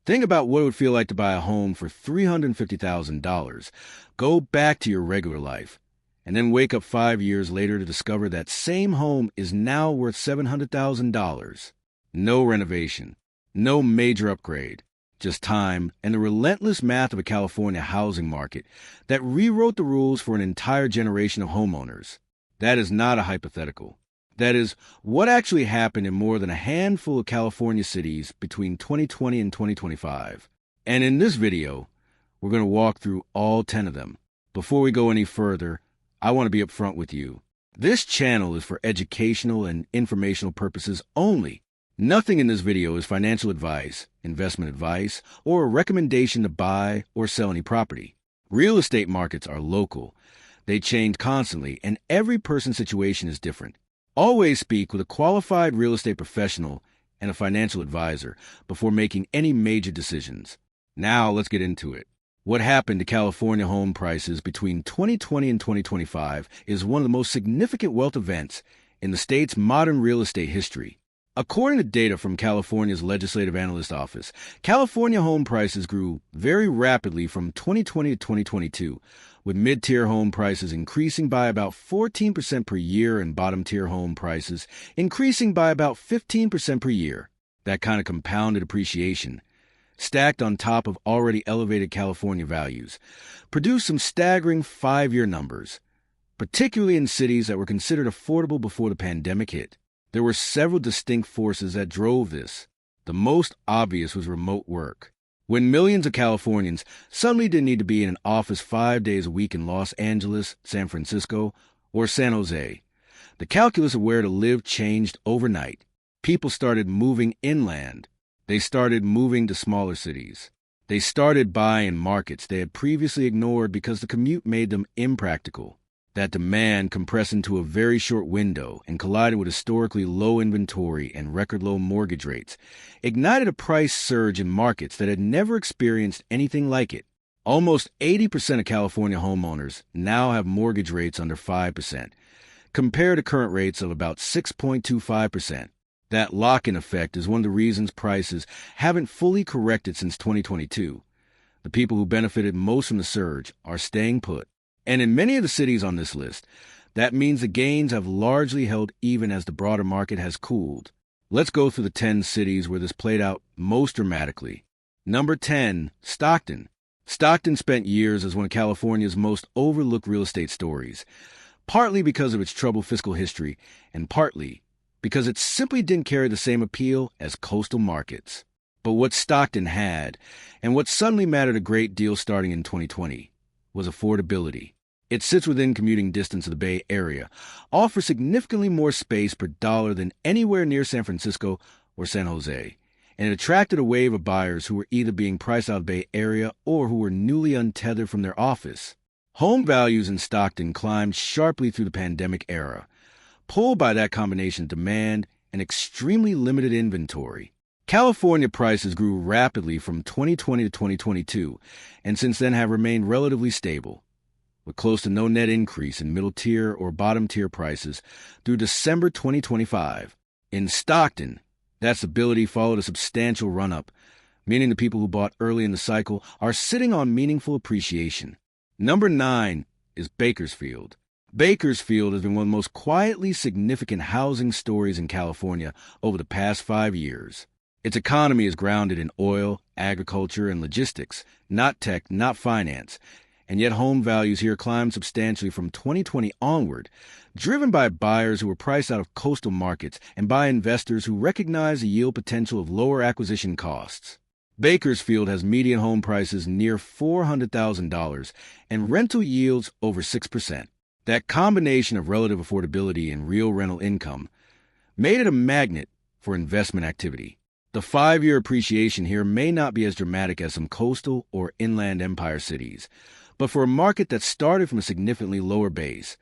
Think about what it would feel like to buy a home for $350,000, go back to your regular life, and then wake up 5 years later to discover that same home is now worth $700,000. No renovation, no major upgrade, just time and the relentless math of a California housing market that rewrote the rules for an entire generation of homeowners. That is not a hypothetical. That is what actually happened in more than a handful of California cities between 2020 and 2025. And in this video, we're going to walk through all 10 of them. Before we go any further, I want to be upfront with you. This channel is for educational and informational purposes only. Nothing in this video is financial advice, investment advice, or a recommendation to buy or sell any property. Real estate markets are local. They change constantly, and every person's situation is different. Always speak with a qualified real estate professional and a financial advisor before making any major decisions. Now let's get into it. What happened to California home prices between 2020 and 2025 is one of the most significant wealth events in the state's modern real estate history. According to data from California's Legislative Analyst Office, California home prices grew very rapidly from 2020 to 2022, with mid-tier home prices increasing by about 14% per year and bottom-tier home prices increasing by about 15% per year. That kind of compounded appreciation, stacked on top of already elevated California values, produced some staggering 5-year numbers, particularly in cities that were considered affordable before the pandemic hit. There were several distinct forces that drove this. The most obvious was remote work. When millions of Californians suddenly didn't need to be in an office 5 days a week in Los Angeles, San Francisco, or San Jose, the calculus of where to live changed overnight. People started moving inland. They started moving to smaller cities. They started buying markets they had previously ignored because the commute made them impractical. That demand compressed into a very short window and collided with historically low inventory and record-low mortgage rates, ignited a price surge in markets that had never experienced anything like it. Almost 80% of California homeowners now have mortgage rates under 5%, compared to current rates of about 6.25%. That lock-in effect is one of the reasons prices haven't fully corrected since 2022. The people who benefited most from the surge are staying put. And in many of the cities on this list, that means the gains have largely held even as the broader market has cooled. Let's go through the 10 cities where this played out most dramatically. Number 10, Stockton. Stockton spent years as one of California's most overlooked real estate stories, partly because of its troubled fiscal history, and partly because it simply didn't carry the same appeal as coastal markets. But what Stockton had, and what suddenly mattered a great deal starting in 2020, was affordability. It sits within commuting distance of the Bay Area, offers significantly more space per dollar than anywhere near San Francisco or San Jose, and it attracted a wave of buyers who were either being priced out of the Bay Area or who were newly untethered from their office. Home values in Stockton climbed sharply through the pandemic era, pulled by that combination of demand and extremely limited inventory. California prices grew rapidly from 2020 to 2022, and since then have remained relatively stable, with close to no net increase in middle-tier or bottom-tier prices through December 2025. In Stockton, that stability followed a substantial run-up, meaning the people who bought early in the cycle are sitting on meaningful appreciation. Number 9 is Bakersfield. Bakersfield has been one of the most quietly significant housing stories in California over the past 5 years. Its economy is grounded in oil, agriculture, and logistics, not tech, not finance, and yet home values here climbed substantially from 2020 onward, driven by buyers who were priced out of coastal markets and by investors who recognize the yield potential of lower acquisition costs. Bakersfield has median home prices near $400,000 and rental yields over 6%. That combination of relative affordability and real rental income made it a magnet for investment activity. The 5-year appreciation here may not be as dramatic as some coastal or inland empire cities, but for a market that started from a significantly lower base,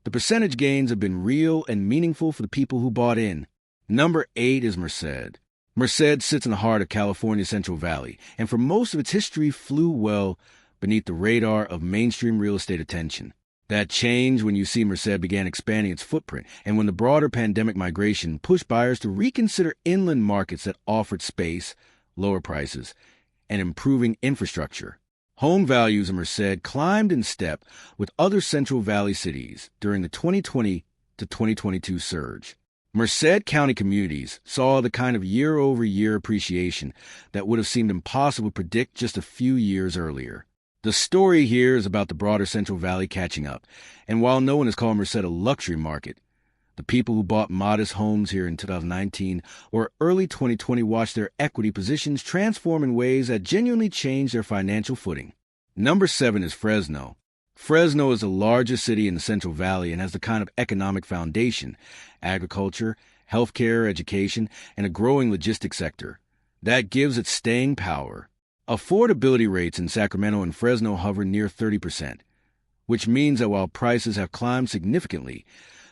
the percentage gains have been real and meaningful for the people who bought in. Number 8 is Merced. Merced sits in the heart of California's Central Valley, and for most of its history flew well beneath the radar of mainstream real estate attention. That changed when you see Merced began expanding its footprint, and when the broader pandemic migration pushed buyers to reconsider inland markets that offered space, lower prices, and improving infrastructure. Home values in Merced climbed in step with other Central Valley cities during the 2020 to 2022 surge. Merced County communities saw the kind of year-over-year appreciation that would have seemed impossible to predict just a few years earlier. The story here is about the broader Central Valley catching up, and while no one has called Merced a luxury market, the people who bought modest homes here in 2019 or early 2020 watched their equity positions transform in ways that genuinely changed their financial footing. Number 7 is Fresno. Fresno is the largest city in the Central Valley and has the kind of economic foundation, agriculture, healthcare, education, and a growing logistics sector that gives it staying power. Affordability rates in Sacramento and Fresno hover near 30%, which means that while prices have climbed significantly,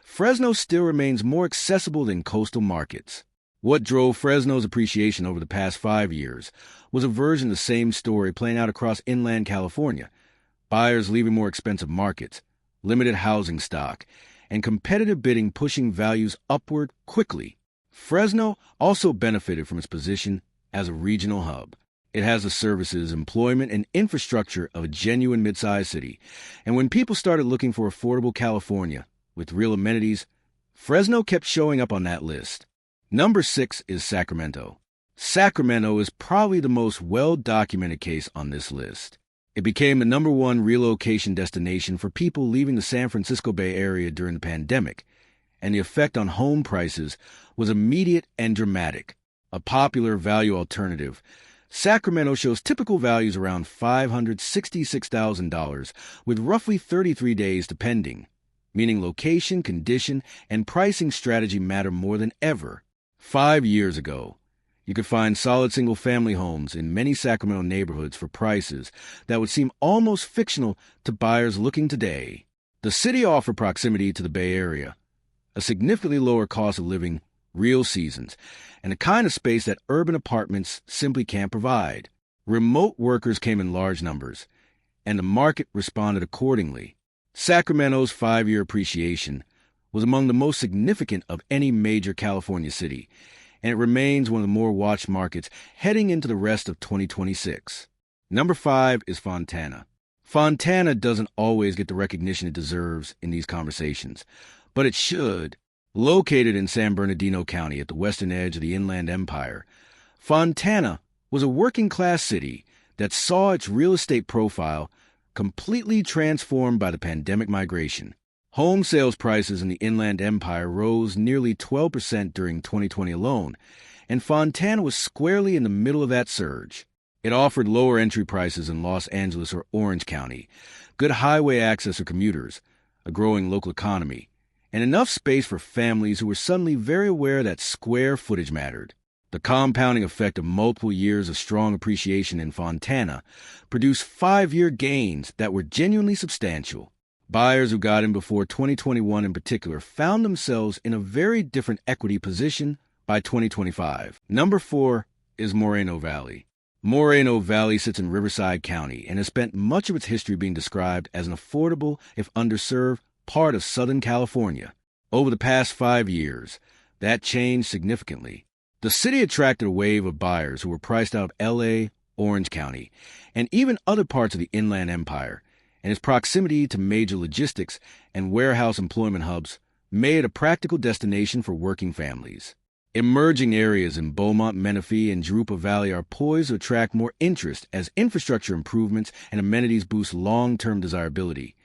Fresno still remains more accessible than coastal markets. What drove Fresno's appreciation over the past 5 years was a version of the same story playing out across inland California. Buyers leaving more expensive markets, limited housing stock, and competitive bidding pushing values upward quickly. Fresno also benefited from its position as a regional hub. It has the services, employment, and infrastructure of a genuine mid-sized city. And when people started looking for affordable California with real amenities, Fresno kept showing up on that list. Number 6 is Sacramento. Sacramento is probably the most well-documented case on this list. It became the number 1 relocation destination for people leaving the San Francisco Bay Area during the pandemic, and the effect on home prices was immediate and dramatic. A popular value alternative, Sacramento shows typical values around $566,000 with roughly 33 days to pending, meaning location, condition, and pricing strategy matter more than ever. 5 years ago, you could find solid single-family homes in many Sacramento neighborhoods for prices that would seem almost fictional to buyers looking today. The city offered proximity to the Bay Area, a significantly lower cost of living, real seasons, and the kind of space that urban apartments simply can't provide. Remote workers came in large numbers, and the market responded accordingly. Sacramento's 5-year appreciation was among the most significant of any major California city, and it remains one of the more watched markets heading into the rest of 2026. Number 5 is Fontana. Fontana doesn't always get the recognition it deserves in these conversations, but it should. Located in San Bernardino County at the western edge of the Inland Empire, Fontana was a working-class city that saw its real estate profile completely transformed by the pandemic migration. Home sales prices in the Inland Empire rose nearly 12% during 2020 alone, and Fontana was squarely in the middle of that surge. It offered lower entry prices in Los Angeles or Orange County, good highway access for commuters, a growing local economy, and enough space for families who were suddenly very aware that square footage mattered. The compounding effect of multiple years of strong appreciation in Fontana produced 5-year gains that were genuinely substantial. Buyers who got in before 2021 in particular found themselves in a very different equity position by 2025. Number 4 is Moreno Valley. Moreno Valley sits in Riverside County and has spent much of its history being described as an affordable, if underserved, part of Southern California. Over the past 5 years, that changed significantly. The city attracted a wave of buyers who were priced out of L.A., Orange County, and even other parts of the Inland Empire, and its proximity to major logistics and warehouse employment hubs made it a practical destination for working families. Emerging areas in Beaumont, Menifee, and Jurupa Valley are poised to attract more interest as infrastructure improvements and amenities boost long-term desirability.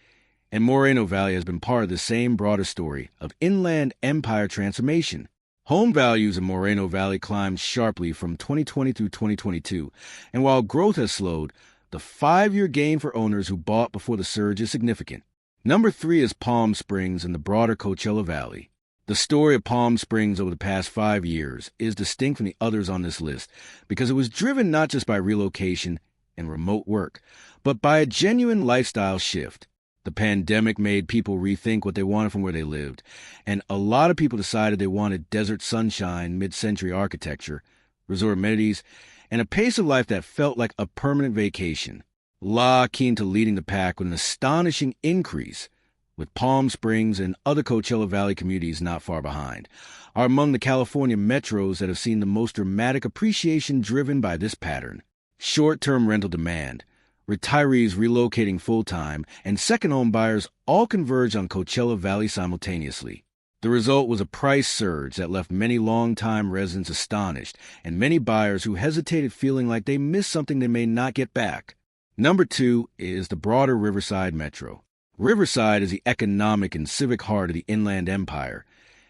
And Moreno Valley has been part of the same broader story of Inland Empire transformation. Home values in Moreno Valley climbed sharply from 2020 through 2022, and while growth has slowed, the 5-year gain for owners who bought before the surge is significant. Number 3 is Palm Springs in the broader Coachella Valley. The story of Palm Springs over the past 5 years is distinct from the others on this list because it was driven not just by relocation and remote work, but by a genuine lifestyle shift. The pandemic made people rethink what they wanted from where they lived, and a lot of people decided they wanted desert sunshine, mid-century architecture, resort amenities, and a pace of life that felt like a permanent vacation. La keen to leading the pack with an astonishing increase, with Palm Springs and other Coachella Valley communities not far behind, are among the California metros that have seen the most dramatic appreciation driven by this pattern. short-term rental demand, retirees relocating full-time, and second home buyers all converged on Coachella Valley simultaneously. The result was a price surge that left many long-time residents astonished and many buyers who hesitated feeling like they missed something they may not get back. Number 2 is the broader Riverside Metro. Riverside is the economic and civic heart of the Inland Empire,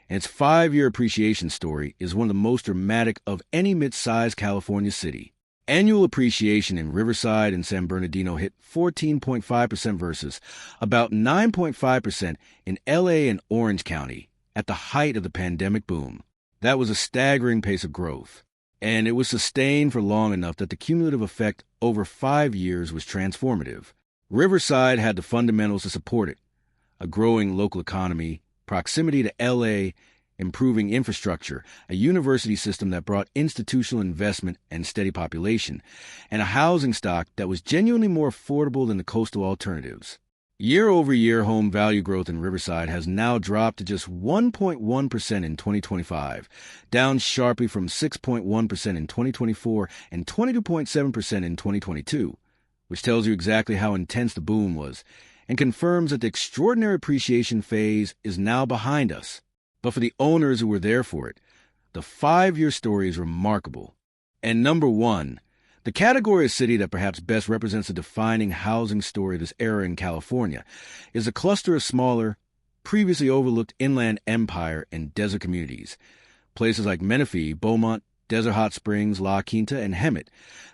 and its 5-year appreciation story is one of the most dramatic of any mid-sized California city. Annual appreciation in Riverside and San Bernardino hit 14.5% versus about 9.5% in LA and Orange County at the height of the pandemic boom. That was a staggering pace of growth, and it was sustained for long enough that the cumulative effect over 5 years was transformative. Riverside had the fundamentals to support it: a growing local economy, proximity to LA, improving infrastructure, a university system that brought institutional investment and steady population, and a housing stock that was genuinely more affordable than the coastal alternatives. Year-over-year home value growth in Riverside has now dropped to just 1.1% in 2025, down sharply from 6.1% in 2024 and 22.7% in 2022, which tells you exactly how intense the boom was and confirms that the extraordinary appreciation phase is now behind us. But for the owners who were there for it, the 5-year story is remarkable. And number 1, the category of city that perhaps best represents the defining housing story of this era in California is a cluster of smaller, previously overlooked inland empire and desert communities, places like Menifee, Beaumont, Desert Hot Springs, La Quinta, and Hemet,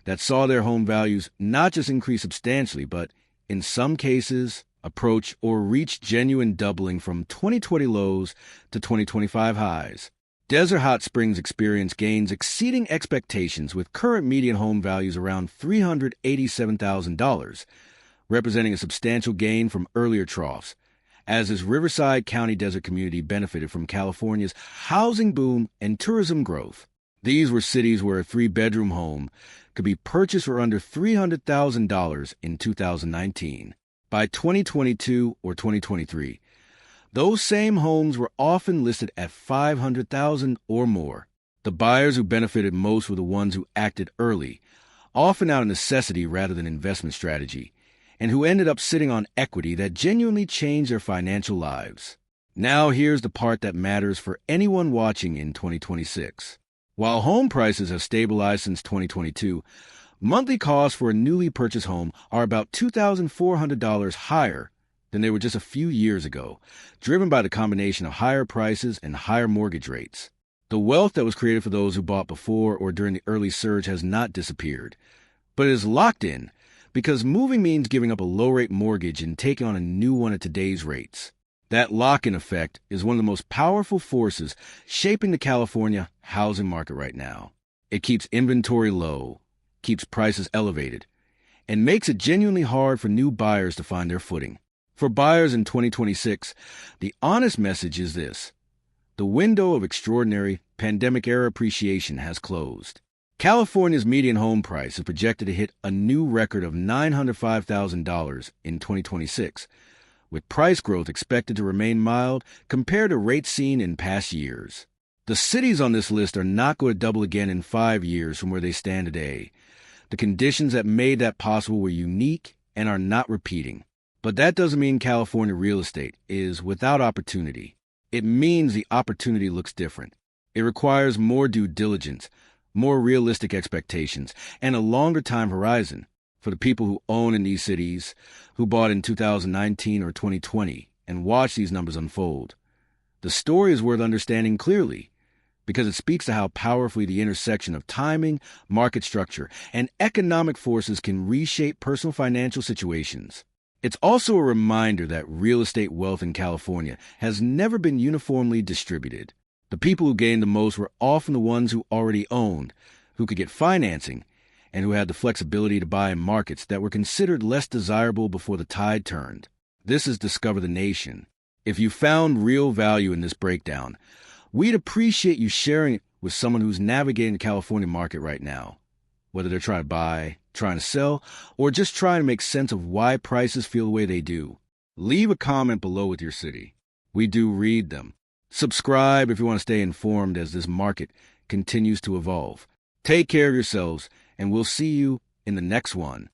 that saw their home values not just increase substantially, but, in some cases, approach or reach genuine doubling from 2020 lows to 2025 highs. Desert Hot Springs experienced gains exceeding expectations, with current median home values around $387,000, representing a substantial gain from earlier troughs, as this Riverside County desert community benefited from California's housing boom and tourism growth. These were cities where a 3-bedroom home could be purchased for under $300,000 in 2019. By 2022 or 2023, those same homes were often listed at $500,000 or more. The buyers who benefited most were the ones who acted early, often out of necessity rather than investment strategy, and who ended up sitting on equity that genuinely changed their financial lives. Now here's the part that matters for anyone watching in 2026. While home prices have stabilized since 2022, monthly costs for a newly purchased home are about $2,400 higher than they were just a few years ago, driven by the combination of higher prices and higher mortgage rates. The wealth that was created for those who bought before or during the early surge has not disappeared, but it is locked in because moving means giving up a low-rate mortgage and taking on a new one at today's rates. That lock-in effect is one of the most powerful forces shaping the California housing market right now. It keeps inventory low, keeps prices elevated, and makes it genuinely hard for new buyers to find their footing. For buyers in 2026, the honest message is this: the window of extraordinary pandemic-era appreciation has closed. California's median home price is projected to hit a new record of $905,000 in 2026, with price growth expected to remain mild compared to rates seen in past years. The cities on this list are not going to double again in 5 years from where they stand today. The conditions that made that possible were unique and are not repeating. But that doesn't mean California real estate is without opportunity. It means the opportunity looks different. It requires more due diligence, more realistic expectations, and a longer time horizon for the people who own in these cities, who bought in 2019 or 2020 and watch these numbers unfold. The story is worth understanding clearly, because it speaks to how powerfully the intersection of timing, market structure, and economic forces can reshape personal financial situations. It's also a reminder that real estate wealth in California has never been uniformly distributed. The people who gained the most were often the ones who already owned, who could get financing, and who had the flexibility to buy in markets that were considered less desirable before the tide turned. This is Discover the Nation. If you found real value in this breakdown, we'd appreciate you sharing it with someone who's navigating the California market right now, whether they're trying to buy, trying to sell, or just trying to make sense of why prices feel the way they do. Leave a comment below with your city. We do read them. Subscribe if you want to stay informed as this market continues to evolve. Take care of yourselves, and we'll see you in in the next one.